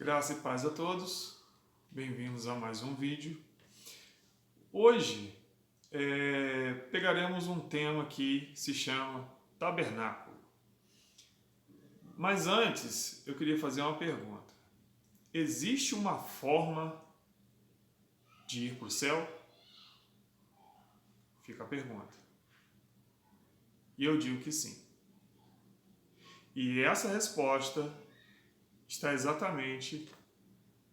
Graça e paz a todos, bem-vindos a mais um vídeo. Hoje pegaremos um tema que se chama tabernáculo. Mas antes eu queria fazer uma pergunta: existe uma forma de ir para o céu? Fica a pergunta. E eu digo que sim. E essa resposta está exatamente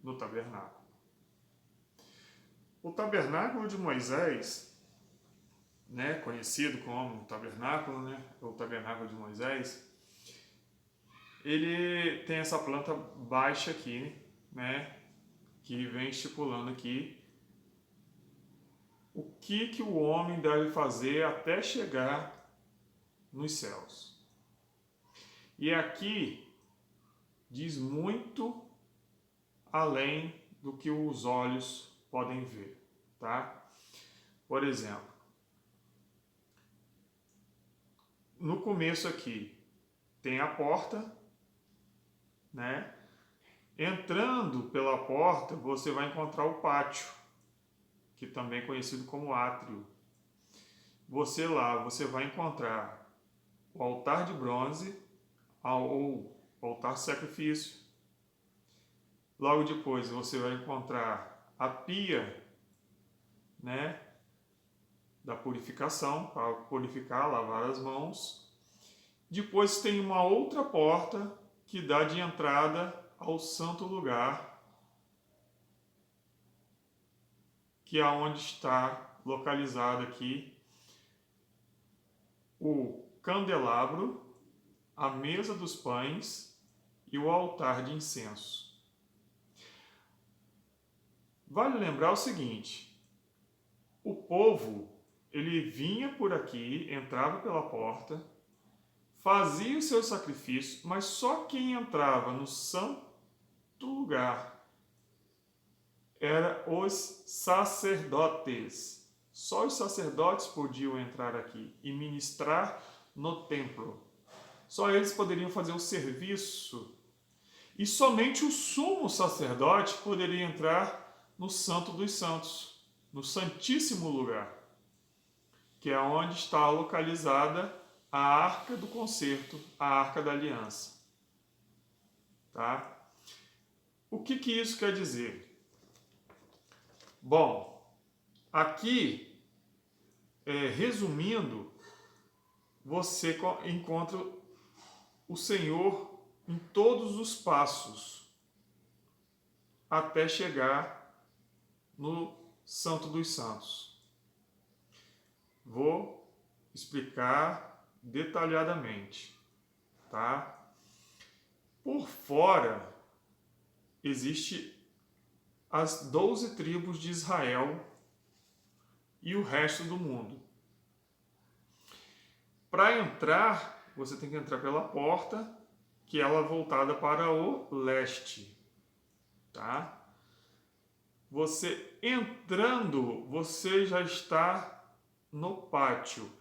no tabernáculo. O tabernáculo de Moisés, conhecido como tabernáculo, ou tabernáculo de Moisés, ele tem essa planta baixa aqui, que vem estipulando aqui o que o homem deve fazer até chegar nos céus. E aqui diz muito além do que os olhos podem ver, tá? Por exemplo, no começo aqui tem a porta, Entrando pela porta, você vai encontrar o pátio, que também é conhecido como átrio. Você vai encontrar o altar de bronze ou altar de sacrifício. Logo depois você vai encontrar a pia, da purificação, para purificar, lavar as mãos. Depois tem uma outra porta que dá de entrada ao santo lugar, que é onde está localizado aqui o candelabro, a mesa dos pães e o altar de incenso. Vale lembrar o seguinte: o povo, ele vinha por aqui, entrava pela porta, fazia o seu sacrifício, mas só quem entrava no santo lugar eram os sacerdotes. Só os sacerdotes podiam entrar aqui e ministrar no templo. Só eles poderiam fazer o serviço. E somente o sumo sacerdote poderia entrar no Santo dos Santos, no Santíssimo Lugar, que é onde está localizada a Arca do Concerto, a Arca da Aliança. Tá? O que isso quer dizer? Bom, aqui, resumindo, você encontra o Senhor em todos os passos até chegar no Santo dos Santos. Vou explicar detalhadamente, tá? Por fora existe as 12 tribos de Israel e o resto do mundo. Para entrar, você tem que entrar pela porta, que ela é voltada para o leste, tá? Você entrando, você já está no pátio.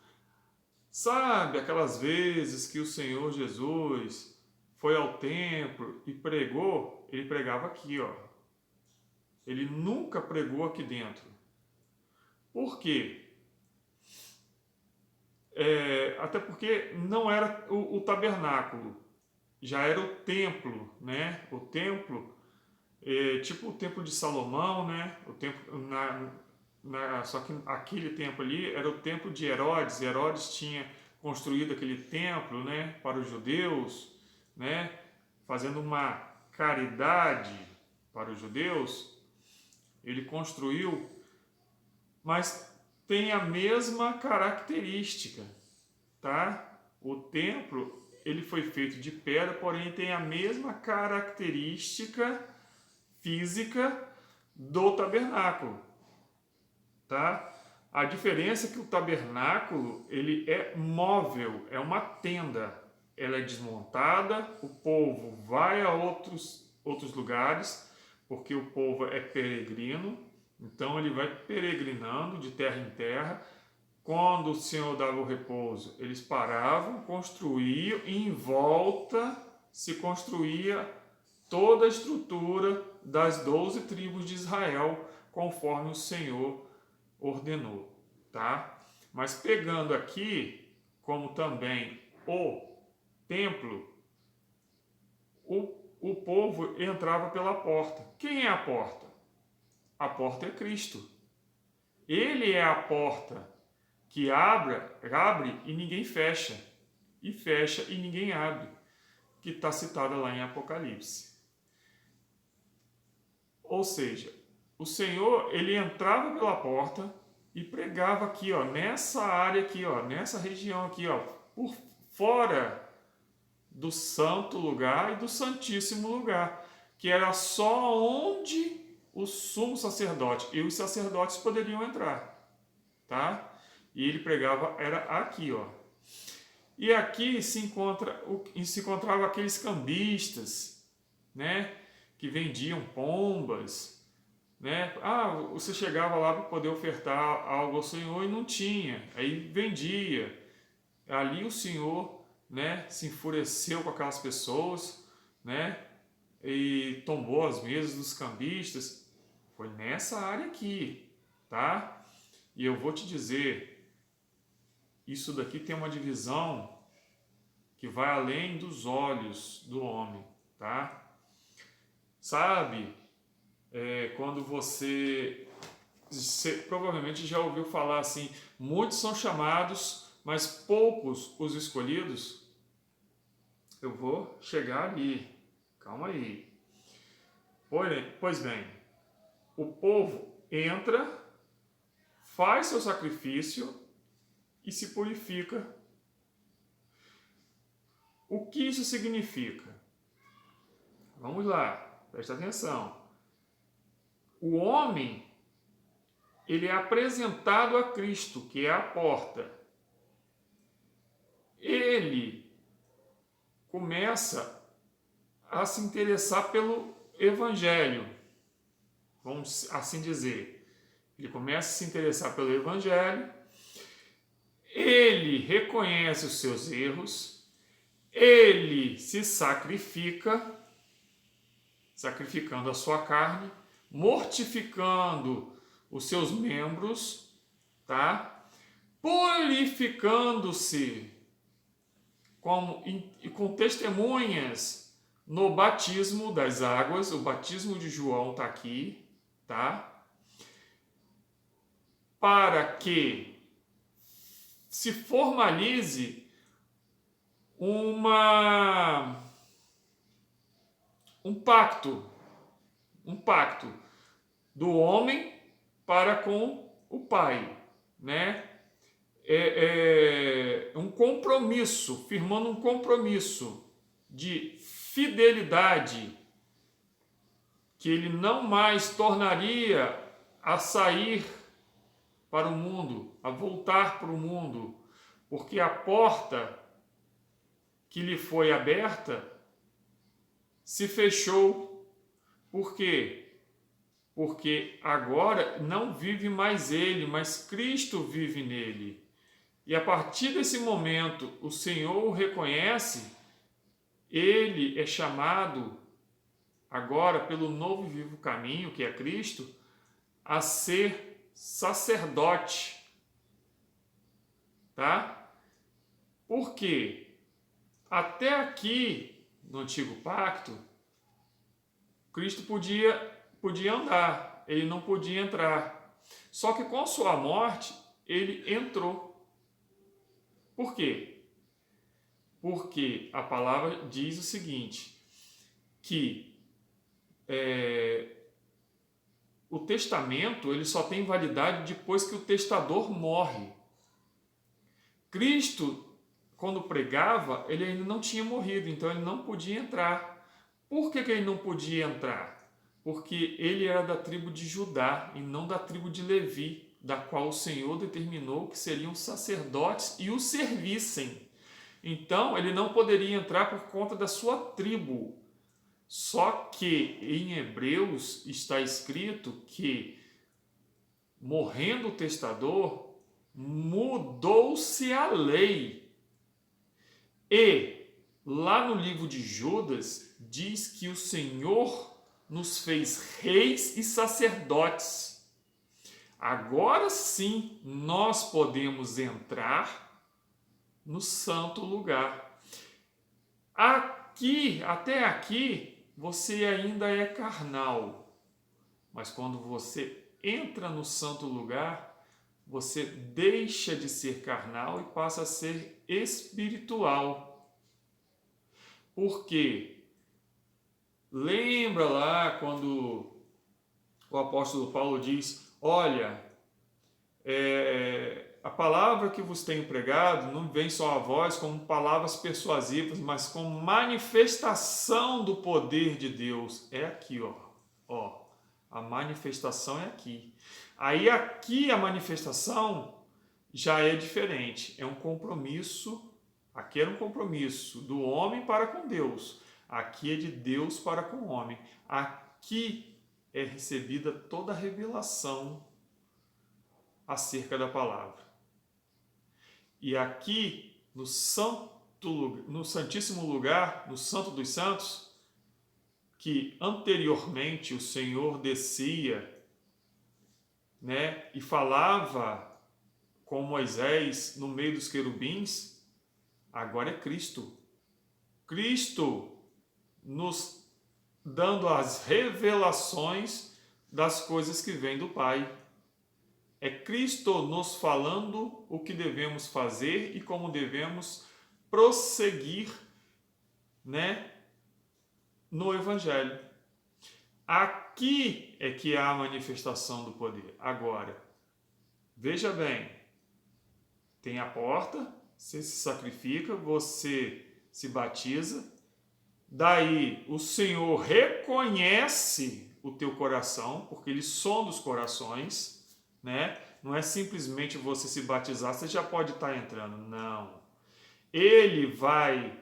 Sabe aquelas vezes que o Senhor Jesus foi ao templo e pregou? Ele pregava aqui, ó. Ele nunca pregou aqui dentro. Por quê? Até porque não era o tabernáculo, já era o templo, O templo, tipo o templo de Salomão, O templo só que aquele templo ali era o templo de Herodes. Herodes tinha construído aquele templo, para os judeus, fazendo uma caridade para os judeus. Ele construiu, mas tem a mesma característica, tá? O templo, ele foi feito de pedra, porém tem a mesma característica física do tabernáculo, tá? A diferença é que o tabernáculo, ele é móvel, é uma tenda. Ela é desmontada, o povo vai a outros lugares, porque o povo é peregrino, então ele vai peregrinando de terra em terra. Quando o Senhor dava o repouso, eles paravam, construíam e em volta se construía toda a estrutura das 12 tribos de Israel, conforme o Senhor ordenou, tá? Mas pegando aqui, como também o templo, o povo entrava pela porta. Quem é a porta? A porta é Cristo. Ele é a porta que abre e ninguém fecha, e fecha e ninguém abre, que está citada lá em Apocalipse. Ou seja, o Senhor, ele entrava pela porta e pregava aqui, ó, nessa área aqui, ó, nessa região aqui, ó, por fora do santo lugar e do santíssimo lugar, que era só onde o sumo sacerdote e os sacerdotes poderiam entrar, tá? E ele pregava, era aqui, ó. E aqui se encontrava aqueles cambistas, né, que vendiam pombas, né? Você chegava lá para poder ofertar algo ao Senhor e não tinha, aí vendia. Ali o Senhor, né, se enfureceu com aquelas pessoas, né, e tombou as mesas dos cambistas. Foi nessa área aqui, tá? E eu vou te dizer, isso daqui tem uma divisão que vai além dos olhos do homem, tá? Sabe, quando você provavelmente já ouviu falar assim, muitos são chamados, mas poucos os escolhidos. Eu vou chegar ali, calma aí. Pois bem, o povo entra, faz seu sacrifício e se purifica. O que isso significa? Vamos lá, presta atenção. O homem, ele é apresentado a Cristo, que é a porta. Ele começa a se interessar pelo Evangelho, vamos assim dizer. Ele começa a se interessar pelo Evangelho, ele reconhece os seus erros, ele se sacrifica, sacrificando a sua carne, mortificando os seus membros, tá? Purificando-se com testemunhas no batismo das águas. O batismo de João está aqui, tá? Para que se formalize um pacto do homem para com o Pai, né? Um compromisso, firmando um compromisso de fidelidade, que ele não mais tornaria a sair para o mundo, a voltar para o mundo, porque a porta que lhe foi aberta se fechou. Por quê? Porque agora não vive mais ele, mas Cristo vive nele. E a partir desse momento, o Senhor o reconhece, ele é chamado agora pelo novo e vivo caminho, que é Cristo, a ser sacerdote, tá? Por quê? Até aqui, no Antigo Pacto, Cristo podia andar, ele não podia entrar. Só que com sua morte, ele entrou. Por quê? Porque a palavra diz o seguinte, que o testamento ele só tem validade depois que o testador morre. Cristo, quando pregava, ele ainda não tinha morrido, então ele não podia entrar. Por que ele não podia entrar? Porque ele era da tribo de Judá e não da tribo de Levi, da qual o Senhor determinou que seriam sacerdotes e o servissem. Então ele não poderia entrar por conta da sua tribo. Só que em Hebreus está escrito que, morrendo o testador, mudou-se a lei. E Lá no livro de Judas, diz que o Senhor nos fez reis e sacerdotes. Agora sim, nós podemos entrar no santo lugar. Aqui, até aqui, você ainda é carnal. Mas quando você entra no santo lugar, você deixa de ser carnal e passa a ser espiritual. Por quê? Lembra lá quando o apóstolo Paulo diz: olha, a palavra que vos tenho pregado não vem só a vós como palavras persuasivas, mas como manifestação do poder de Deus. É aqui, ó. A manifestação é aqui. Aí aqui a manifestação já é diferente. É um compromisso. Aqui era um compromisso do homem para com Deus. Aqui é de Deus para com o homem. Aqui é recebida toda a revelação acerca da palavra. E aqui no Santíssimo Lugar, no Santo dos Santos, que anteriormente o Senhor descia, né, e falava com Moisés no meio dos querubins, agora é Cristo. Cristo nos dando as revelações das coisas que vêm do Pai. É Cristo nos falando o que devemos fazer e como devemos prosseguir, né, no Evangelho. Aqui é que há a manifestação do poder. Agora, veja bem, tem a porta, você se sacrifica, você se batiza, daí o Senhor reconhece o teu coração, porque Ele sonda os corações, né? Não é simplesmente você se batizar, você já pode estar entrando. Não. Ele vai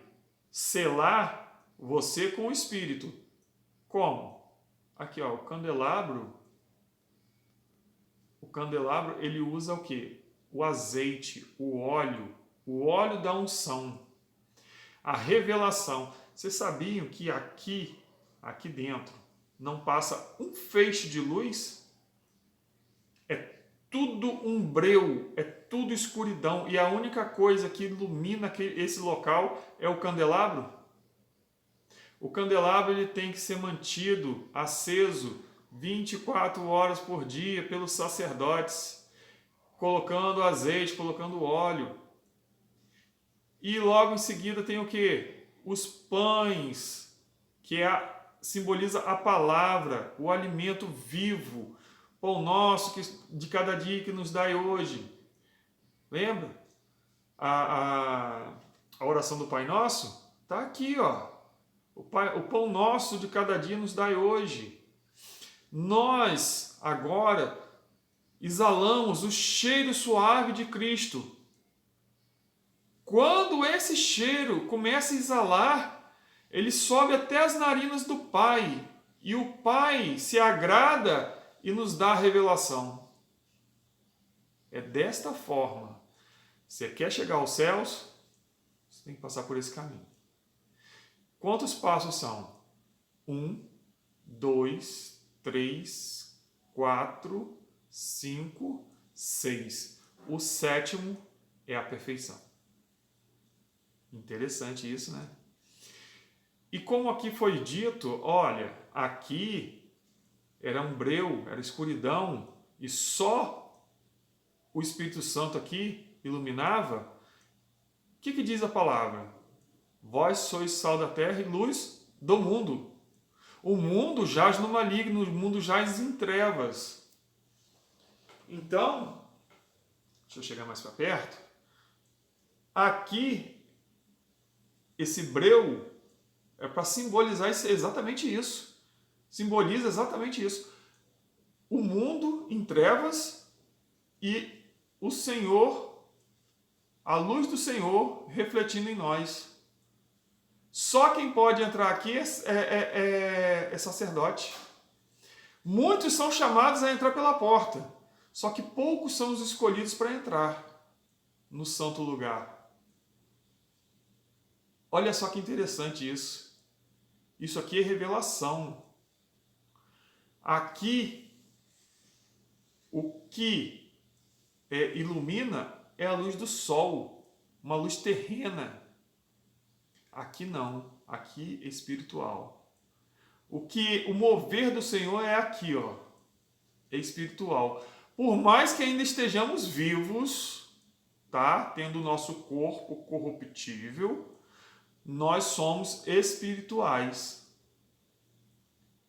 selar você com o Espírito. Como? Aqui, ó, o candelabro, ele usa o quê? O azeite, o óleo da unção, a revelação. Vocês sabiam que aqui dentro, não passa um feixe de luz? É tudo um breu, é tudo escuridão, e a única coisa que ilumina esse local é o candelabro. O candelabro ele tem que ser mantido aceso 24 horas por dia pelos sacerdotes, colocando azeite, colocando óleo. E logo em seguida tem o que? Os pães, que simboliza a palavra, o alimento vivo, pão nosso de cada dia que nos dai hoje. Lembra? A oração do Pai Nosso está aqui, ó. O pão nosso de cada dia nos dai hoje. Nós, agora, exalamos o cheiro suave de Cristo. Quando esse cheiro começa a exalar, ele sobe até as narinas do Pai. E o Pai se agrada e nos dá a revelação. É desta forma. Você quer chegar aos céus? Você tem que passar por esse caminho. Quantos passos são? 1, 2, 3, 4, 5, 6. O 7º é a perfeição. Interessante isso, né? E como aqui foi dito, olha, aqui era um breu, era escuridão, e só o Espírito Santo aqui iluminava. O que diz a palavra? Vós sois sal da terra e luz do mundo. O mundo jaz no maligno, o mundo jaz em trevas. Então, deixa eu chegar mais para perto. Aqui, esse breu é para simbolizar exatamente isso. Simboliza exatamente isso. O mundo em trevas e o Senhor, a luz do Senhor refletindo em nós. Só quem pode entrar aqui é sacerdote. Muitos são chamados a entrar pela porta, só que poucos são os escolhidos para entrar no santo lugar. Olha só que interessante isso. Isso aqui é revelação. Aqui, o que ilumina é a luz do sol, uma luz terrena. Aqui não, aqui é espiritual. O mover do Senhor é aqui, ó, é espiritual. Por mais que ainda estejamos vivos, tá? Tendo o nosso corpo corruptível, nós somos espirituais.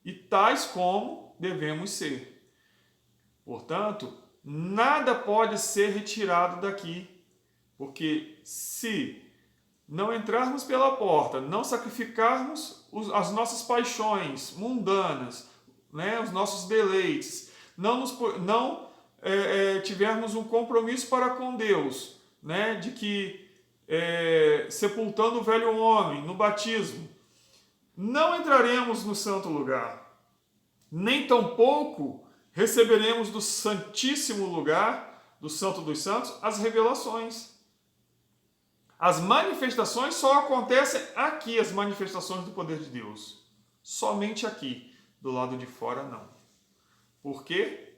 E tais como devemos ser. Portanto, nada pode ser retirado daqui, porque se não entrarmos pela porta, não sacrificarmos as nossas paixões mundanas, né, os nossos deleites, não tivermos um compromisso para com Deus, né, de que sepultando o velho homem no batismo, não entraremos no santo lugar, nem tampouco receberemos do santíssimo lugar, do Santo dos Santos, as revelações. As manifestações só acontecem aqui, as manifestações do poder de Deus. Somente aqui, do lado de fora não. Por quê?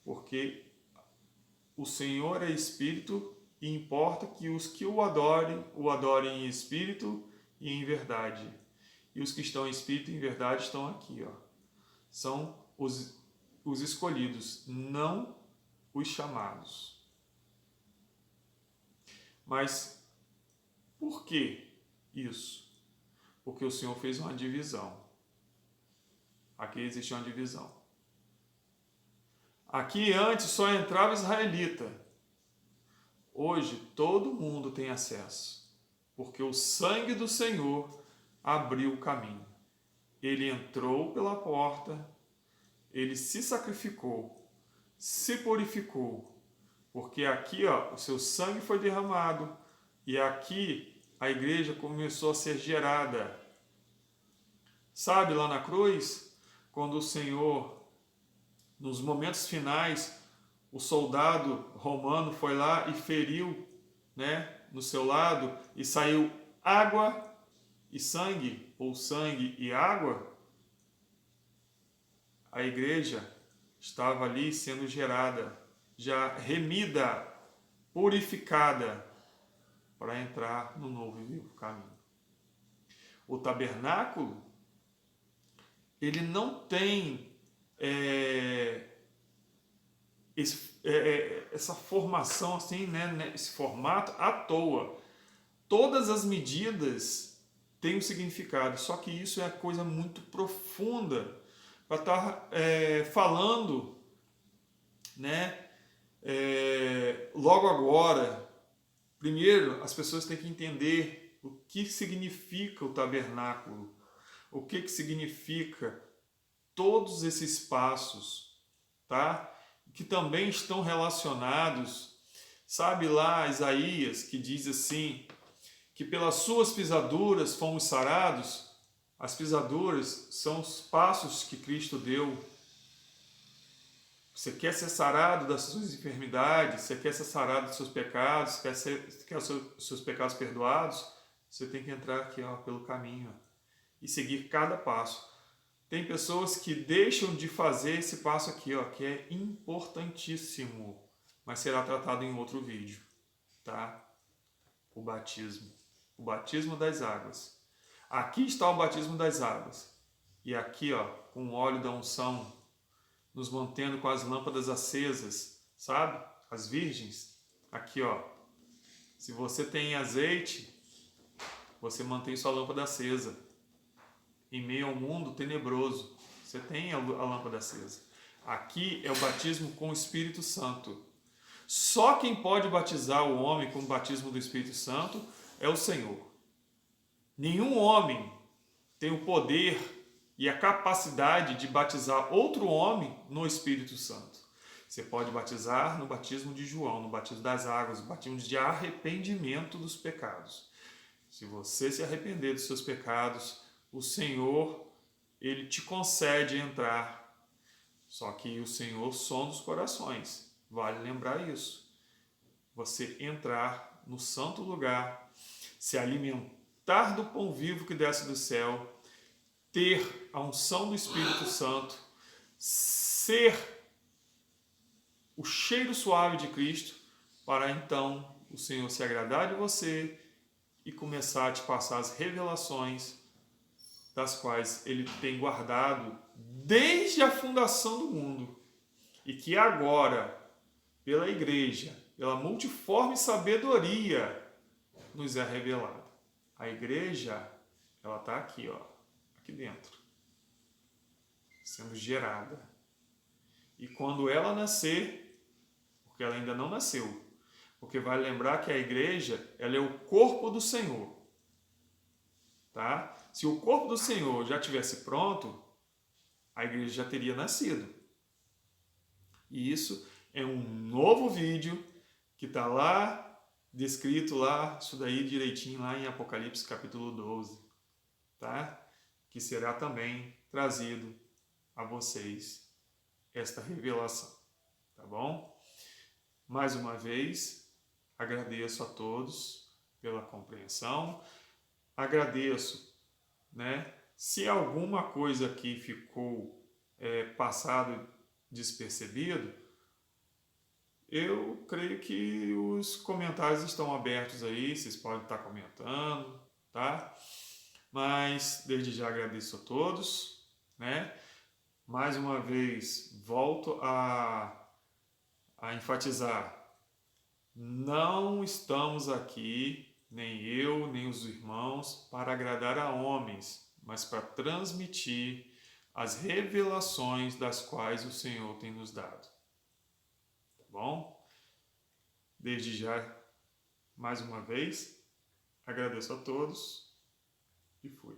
Porque o Senhor é Espírito e importa que os que o adorem em Espírito e em verdade. E os que estão em Espírito e em verdade estão aqui, ó. São os escolhidos, não os chamados. Mas por que isso? Porque o Senhor fez uma divisão. Aqui existe uma divisão. Aqui antes só entrava israelita. Hoje todo mundo tem acesso. Porque o sangue do Senhor abriu o caminho. Ele entrou pela porta, ele se sacrificou, se purificou. Porque aqui, ó, o seu sangue foi derramado e aqui a igreja começou a ser gerada. Sabe, lá na cruz, quando o Senhor, nos momentos finais, o soldado romano foi lá e feriu, né, no seu lado e saiu água e sangue, ou sangue e água, a igreja estava ali sendo gerada, já remida, purificada, para entrar no novo e vivo caminho. O tabernáculo, ele não tem essa formação assim, né, esse formato à toa. Todas as medidas têm um significado, só que isso é coisa muito profunda para estar falando, né, logo agora. Primeiro, as pessoas têm que entender o que significa o tabernáculo, o que significa todos esses passos, tá? Que também estão relacionados, sabe lá Isaías, que diz assim, que pelas suas pisaduras fomos sarados. As pisaduras são os passos que Cristo deu. Você quer ser sarado das suas enfermidades, você quer ser sarado dos seus pecados, quer os seus pecados perdoados, você tem que entrar aqui, ó, pelo caminho e seguir cada passo. Tem pessoas que deixam de fazer esse passo aqui, ó, que é importantíssimo, mas será tratado em outro vídeo, tá? O batismo das águas. Aqui está o batismo das águas. E aqui, ó, com o óleo da unção, nos mantendo com as lâmpadas acesas, sabe? As virgens. Aqui, ó. Se você tem azeite, você mantém sua lâmpada acesa. Em meio ao mundo tenebroso, você tem a lâmpada acesa. Aqui é o batismo com o Espírito Santo. Só quem pode batizar o homem com o batismo do Espírito Santo é o Senhor. Nenhum homem tem o poder e a capacidade de batizar outro homem no Espírito Santo. Você pode batizar no batismo de João, no batismo das águas, no batismo de arrependimento dos pecados. Se você se arrepender dos seus pecados, o Senhor, ele te concede entrar. Só que o Senhor sonda os corações. Vale lembrar isso. Você entrar no santo lugar, se alimentar, desfrutar do pão vivo que desce do céu, ter a unção do Espírito Santo, ser o cheiro suave de Cristo, para então o Senhor se agradar de você e começar a te passar as revelações das quais Ele tem guardado desde a fundação do mundo e que agora, pela igreja, pela multiforme sabedoria, nos é revelado. A igreja, ela está aqui, ó, aqui dentro, sendo gerada. E quando ela nascer, porque ela ainda não nasceu, porque vale lembrar que a igreja, ela é o corpo do Senhor, tá? Se o corpo do Senhor já tivesse pronto, a igreja já teria nascido. E isso é um novo vídeo que está lá, descrito lá, isso daí direitinho lá em Apocalipse capítulo 12, tá? Que será também trazido a vocês esta revelação, tá bom? Mais uma vez, agradeço a todos pela compreensão, agradeço, né? Se alguma coisa aqui ficou passado despercebido, eu creio que os comentários estão abertos aí, vocês podem estar comentando, tá? Mas desde já agradeço a todos, né? Mais uma vez, volto a enfatizar, não estamos aqui, nem eu, nem os irmãos, para agradar a homens, mas para transmitir as revelações das quais o Senhor tem nos dado. Tá bom? Desde já, mais uma vez, agradeço a todos e fui.